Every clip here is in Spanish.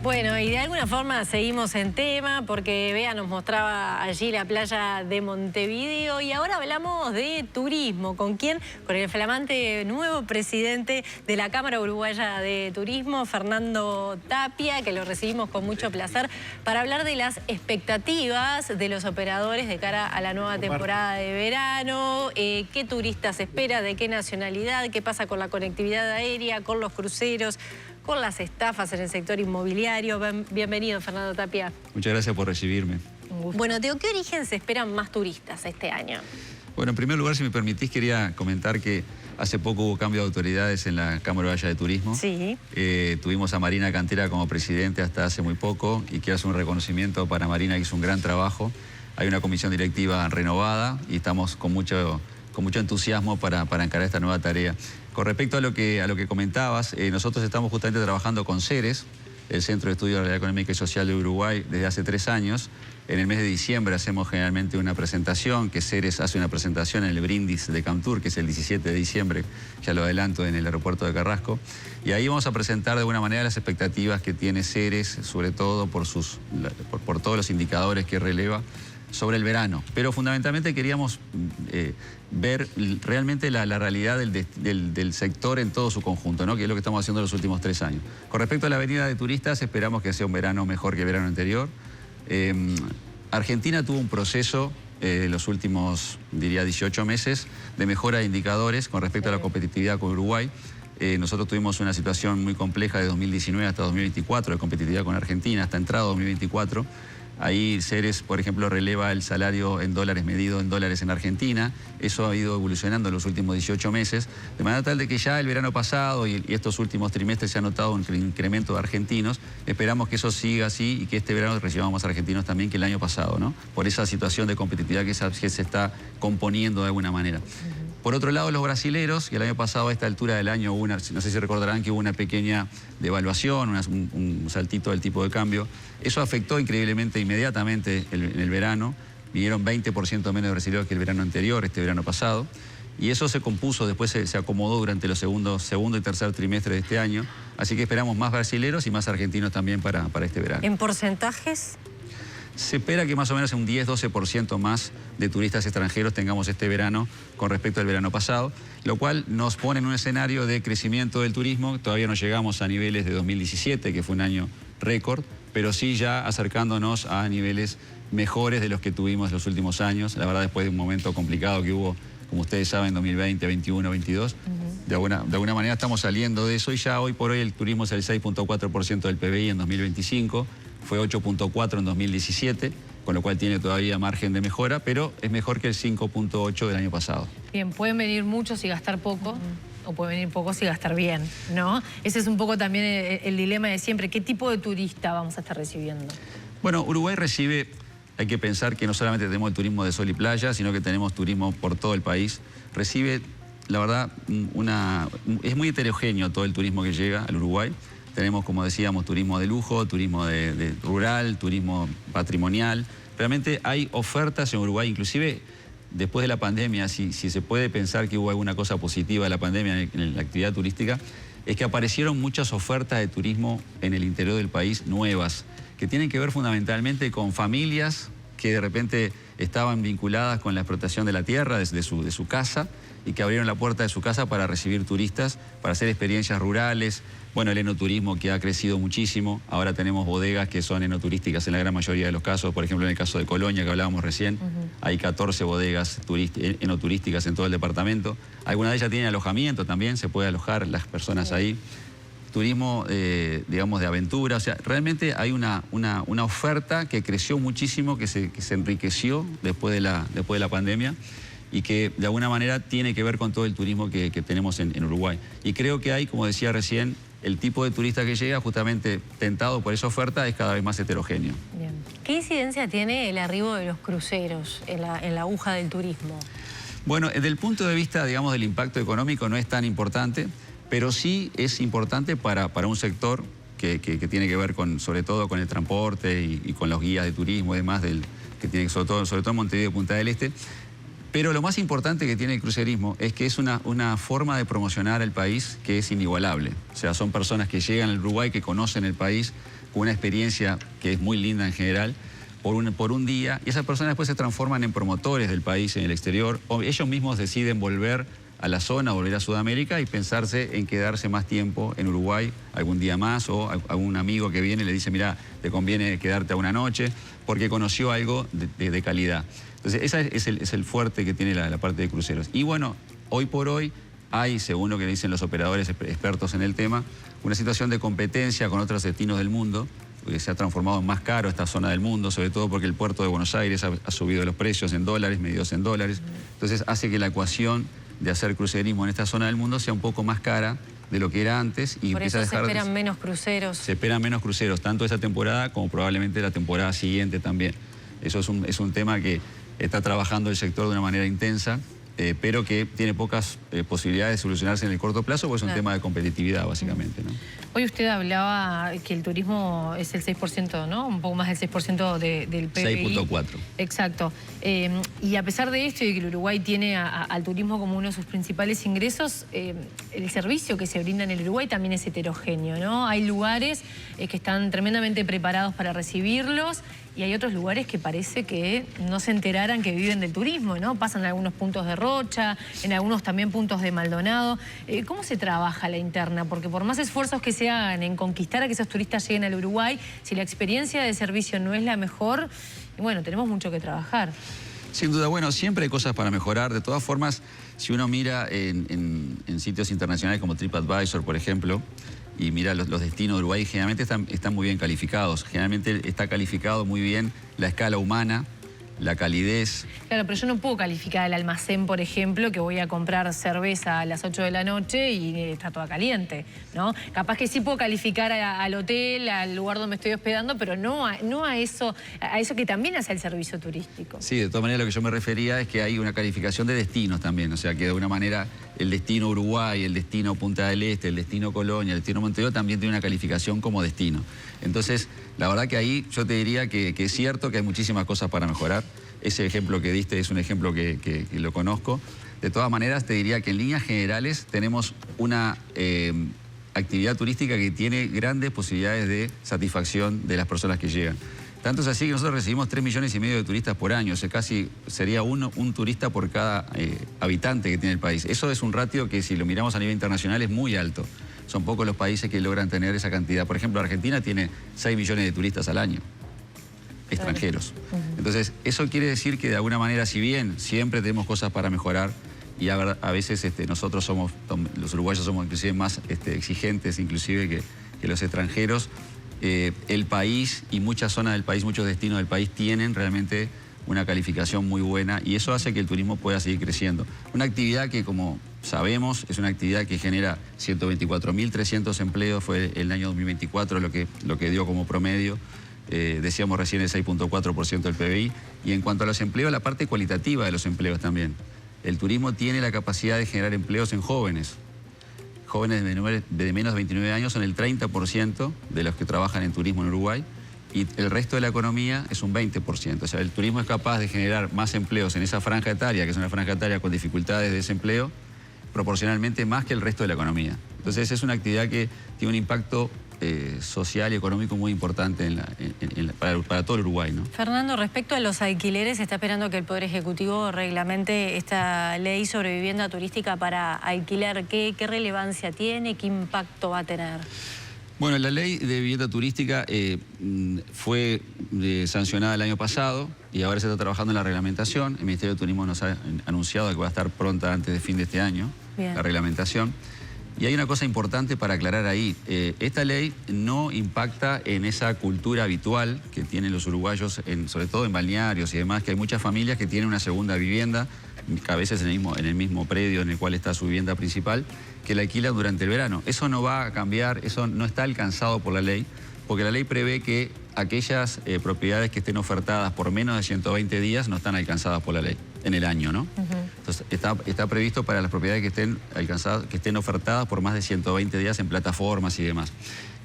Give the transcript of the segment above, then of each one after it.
Bueno, y de alguna forma seguimos en tema porque Bea nos mostraba allí la playa de Montevideo y ahora hablamos de turismo. ¿Con quién? Con el flamante nuevo presidente de la Cámara Uruguaya de Turismo, Fernando Tapia, que lo recibimos con mucho placer para hablar de las expectativas de los operadores de cara a la nueva temporada de verano. ¿Qué turistas se espera? ¿De qué nacionalidad? ¿Qué pasa con la conectividad aérea? ¿Con los cruceros? ¿Con las estafas en el sector inmobiliario? Bienvenido, Fernando Tapia. Muchas gracias por recibirme. Bueno, ¿de qué origen se esperan más turistas este año? Bueno, en primer lugar, si me permitís, quería comentar que hace poco hubo cambio de autoridades en la Cámara Uruguaya de Turismo. Sí. Tuvimos a Marina Cantera como presidente hasta hace muy poco y quiero hacer un reconocimiento para Marina, que hizo un gran trabajo. Hay una comisión directiva renovada y estamos con mucho entusiasmo para encarar esta nueva tarea. Con respecto a lo que comentabas, nosotros estamos justamente trabajando con CERES, el Centro de Estudio de Realidad Económica y Social de Uruguay, desde hace 3 años. En el mes de diciembre hacemos generalmente una presentación, que CERES hace una presentación en el Brindis de Camtur, que es el 17 de diciembre, ya lo adelanto, en el aeropuerto de Carrasco. Y ahí vamos a presentar de alguna manera las expectativas que tiene CERES, sobre todo por todos los indicadores que releva sobre el verano. Pero fundamentalmente queríamos ver realmente la realidad del sector en todo su conjunto, ¿no? Que es lo que estamos haciendo en los últimos 3 años. Con respecto a la venida de turistas, esperamos que sea un verano mejor que el verano anterior. Argentina tuvo un proceso en los últimos, diría, 18 meses de mejora de indicadores con respecto a la competitividad con Uruguay. Nosotros tuvimos una situación muy compleja de 2019 hasta 2024 de competitividad con Argentina, hasta entrado 2024. Ahí CERES, por ejemplo, releva el salario en dólares medido en dólares en Argentina. Eso ha ido evolucionando en los últimos 18 meses, de manera tal de que ya el verano pasado y estos últimos trimestres se ha notado un incremento de argentinos. Esperamos que eso siga así y que este verano recibamos más argentinos también que el año pasado, ¿no? Por esa situación de competitividad que se está componiendo de alguna manera. Por otro lado, los brasileros, que el año pasado a esta altura del año hubo no sé si recordarán que hubo una pequeña devaluación, un saltito del tipo de cambio. Eso afectó increíblemente, inmediatamente en el verano. Vinieron 20% menos de brasileños que el verano anterior, este verano pasado. Y eso se compuso, después se acomodó durante los segundo y tercer trimestre de este año. Así que esperamos más brasileros y más argentinos también para este verano. ¿En porcentajes? Se espera que más o menos un 10-12% más de turistas extranjeros tengamos este verano con respecto al verano pasado, lo cual nos pone en un escenario de crecimiento del turismo. Todavía no llegamos a niveles de 2017, que fue un año récord, pero sí ya acercándonos a niveles mejores de los que tuvimos los últimos años. La verdad, después de un momento complicado que hubo, como ustedes saben, 2020, 21, 22. De alguna manera estamos saliendo de eso y ya hoy por hoy el turismo es el 6.4% del PBI en 2025. Fue 8.4 en 2017, con lo cual tiene todavía margen de mejora, pero es mejor que el 5.8 del año pasado. Bien, pueden venir muchos y gastar poco, o pueden venir pocos y gastar bien, ¿no? Ese es un poco también el dilema de siempre. ¿Qué tipo de turista vamos a estar recibiendo? Bueno, Uruguay recibe, hay que pensar que no solamente tenemos el turismo de sol y playa, sino que tenemos turismo por todo el país. Recibe, la verdad, es muy heterogéneo todo el turismo que llega al Uruguay. Tenemos, como decíamos, turismo de lujo, turismo de rural, turismo patrimonial. Realmente hay ofertas en Uruguay, inclusive después de la pandemia, si se puede pensar que hubo alguna cosa positiva de la pandemia en la actividad turística, es que aparecieron muchas ofertas de turismo en el interior del país nuevas, que tienen que ver fundamentalmente con familias que de repente estaban vinculadas con la explotación de la tierra desde su casa y que abrieron la puerta de su casa para recibir turistas, para hacer experiencias rurales. Bueno, el enoturismo que ha crecido muchísimo. Ahora tenemos bodegas que son enoturísticas en la gran mayoría de los casos. Por ejemplo, en el caso de Colonia, que hablábamos recién, hay 14 bodegas enoturísticas en todo el departamento. Algunas de ellas tienen alojamiento también, se puede alojar las personas ahí. Turismo, digamos, de aventura. O sea, realmente hay una oferta que creció muchísimo, que se enriqueció después de la pandemia y que de alguna manera tiene que ver con todo el turismo que tenemos en Uruguay. Y creo que hay, como decía recién, el tipo de turista que llega, justamente tentado por esa oferta, es cada vez más heterogéneo. Bien. ¿Qué incidencia tiene el arribo de los cruceros en la aguja del turismo? Bueno, desde el punto de vista, digamos, del impacto económico no es tan importante, pero sí es importante para un sector que tiene que ver sobre todo con el transporte y con los guías de turismo y demás, que tiene sobre todo en Montevideo y Punta del Este. Pero lo más importante que tiene el crucerismo es que es una forma de promocionar el país que es inigualable. O sea, son personas que llegan al Uruguay, que conocen el país, con una experiencia que es muy linda en general, por un día, y esas personas después se transforman en promotores del país en el exterior, o ellos mismos deciden volver a la zona, volver a Sudamérica y pensarse en quedarse más tiempo en Uruguay, algún día más, o algún amigo que viene y le dice, mira, te conviene quedarte una noche, porque conoció algo de calidad. Entonces, ese es el fuerte que tiene la parte de cruceros. Y bueno, hoy por hoy hay, según lo que dicen los operadores expertos en el tema, una situación de competencia con otros destinos del mundo, que se ha transformado en más caro esta zona del mundo, sobre todo porque el puerto de Buenos Aires ha subido los precios en dólares, medidos en dólares. Entonces hace que la ecuación de hacer crucerismo en esta zona del mundo sea un poco más cara de lo que era antes. Y por eso se esperan menos cruceros. Se esperan menos cruceros, tanto esta temporada como probablemente la temporada siguiente también. Eso es un tema que está trabajando el sector de una manera intensa, pero que tiene pocas posibilidades de solucionarse en el corto plazo, porque es un tema de competitividad, básicamente, ¿no? Hoy usted hablaba que el turismo es el 6%, ¿no? Un poco más del 6% del PBI. 6.4. Exacto. Y a pesar de esto y que el Uruguay tiene al turismo como uno de sus principales ingresos, el servicio que se brinda en el Uruguay también es heterogéneo, ¿no? Hay lugares que están tremendamente preparados para recibirlos y hay otros lugares que parece que no se enteraran que viven del turismo, ¿no? Pasan en algunos puntos de Rocha, en algunos también puntos de Maldonado. ¿Cómo se trabaja la interna? Porque por más esfuerzos que se hagan en conquistar a que esos turistas lleguen al Uruguay, si la experiencia de servicio no es la mejor, bueno, tenemos mucho que trabajar. Sin duda, bueno, siempre hay cosas para mejorar. De todas formas, si uno mira en sitios internacionales como TripAdvisor, por ejemplo, y mira los destinos de Uruguay, generalmente están muy bien calificados. Generalmente está calificado muy bien la escala humana, la calidez. Claro, pero yo no puedo calificar el almacén, por ejemplo, que voy a comprar cerveza a las 8 de la noche y está toda caliente, ¿no? Capaz que sí puedo calificar al hotel, al lugar donde me estoy hospedando, pero no a eso que también hace el servicio turístico. Sí, de todas maneras lo que yo me refería es que hay una calificación de destinos también, o sea que de alguna manera el destino Uruguay, el destino Punta del Este, el destino Colonia, el destino Montevideo también tiene una calificación como destino. Entonces, la verdad que ahí yo te diría que es cierto que hay muchísimas cosas para mejorar. Ese ejemplo que diste es un ejemplo que lo conozco. De todas maneras, te diría que en líneas generales tenemos una actividad turística que tiene grandes posibilidades de satisfacción de las personas que llegan. Tanto es así que nosotros recibimos 3,5 millones de turistas por año, o sea, casi sería un turista por cada habitante que tiene el país. Eso es un ratio que, si lo miramos a nivel internacional, es muy alto. Son pocos los países que logran tener esa cantidad. Por ejemplo, Argentina tiene 6 millones de turistas al año, extranjeros. Entonces, eso quiere decir que de alguna manera, si bien siempre tenemos cosas para mejorar, y a veces nosotros somos, los uruguayos somos inclusive más exigentes inclusive que los extranjeros, el país y muchas zonas del país, muchos destinos del país tienen realmente una calificación muy buena y eso hace que el turismo pueda seguir creciendo. Una actividad que, como sabemos, es una actividad que genera 124.300 empleos, fue el año 2024 lo que dio como promedio. Decíamos recién el 6.4% del PBI. Y en cuanto a los empleos, la parte cualitativa de los empleos también. El turismo tiene la capacidad de generar empleos en jóvenes. Jóvenes de menos de 29 años son el 30% de los que trabajan en turismo en Uruguay y el resto de la economía es un 20%. O sea, el turismo es capaz de generar más empleos en esa franja etaria, que es una franja etaria con dificultades de desempleo, proporcionalmente más que el resto de la economía. Entonces es una actividad que tiene un impacto social y económico muy importante para todo el Uruguay, ¿no? Fernando, respecto a los alquileres, se está esperando que el Poder Ejecutivo reglamente esta ley sobre vivienda turística para alquilar. ¿Qué relevancia tiene? ¿Qué impacto va a tener? Bueno, la ley de vivienda turística fue sancionada el año pasado y ahora se está trabajando en la reglamentación. El Ministerio de Turismo nos ha anunciado que va a estar pronta antes de fin de este año. Bien. La reglamentación. Y hay una cosa importante para aclarar ahí. Esta ley no impacta en esa cultura habitual que tienen los uruguayos, sobre todo en balnearios y demás, que hay muchas familias que tienen una segunda vivienda, a veces en el mismo predio en el cual está su vivienda principal, que la alquilan durante el verano. Eso no va a cambiar, eso no está alcanzado por la ley, porque la ley prevé que aquellas propiedades que estén ofertadas por menos de 120 días no están alcanzadas por la ley en el año, ¿no? Entonces está previsto para las propiedades que estén ofertadas por más de 120 días en plataformas y demás.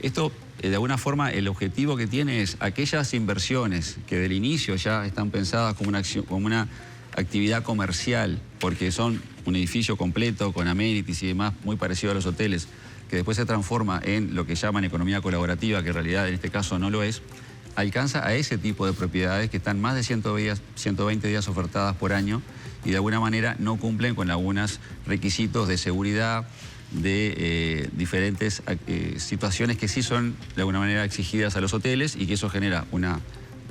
Esto, de alguna forma, el objetivo que tiene es aquellas inversiones que del inicio ya están pensadas como una actividad comercial, porque son un edificio completo con amenities y demás, muy parecido a los hoteles, que después se transforma en lo que llaman economía colaborativa, que en realidad en este caso no lo es, alcanza a ese tipo de propiedades que están más de 120 días ofertadas por año y de alguna manera no cumplen con algunos requisitos de seguridad, de diferentes situaciones que sí son de alguna manera exigidas a los hoteles y que eso genera una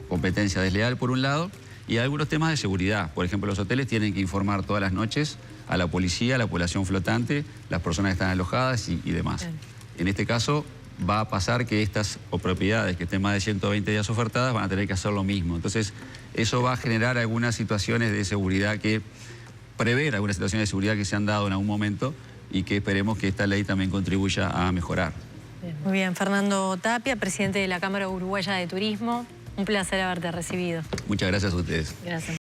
competencia desleal por un lado y algunos temas de seguridad. Por ejemplo, los hoteles tienen que informar todas las noches a la policía, a la población flotante, las personas que están alojadas y demás. En este caso va a pasar que estas propiedades que estén más de 120 días ofertadas van a tener que hacer lo mismo. Entonces, eso va a generar algunas situaciones de seguridad prever algunas situaciones de seguridad que se han dado en algún momento y que esperemos que esta ley también contribuya a mejorar. Muy bien, Fernando Tapia, presidente de la Cámara Uruguaya de Turismo. Un placer haberte recibido. Muchas gracias a ustedes. Gracias.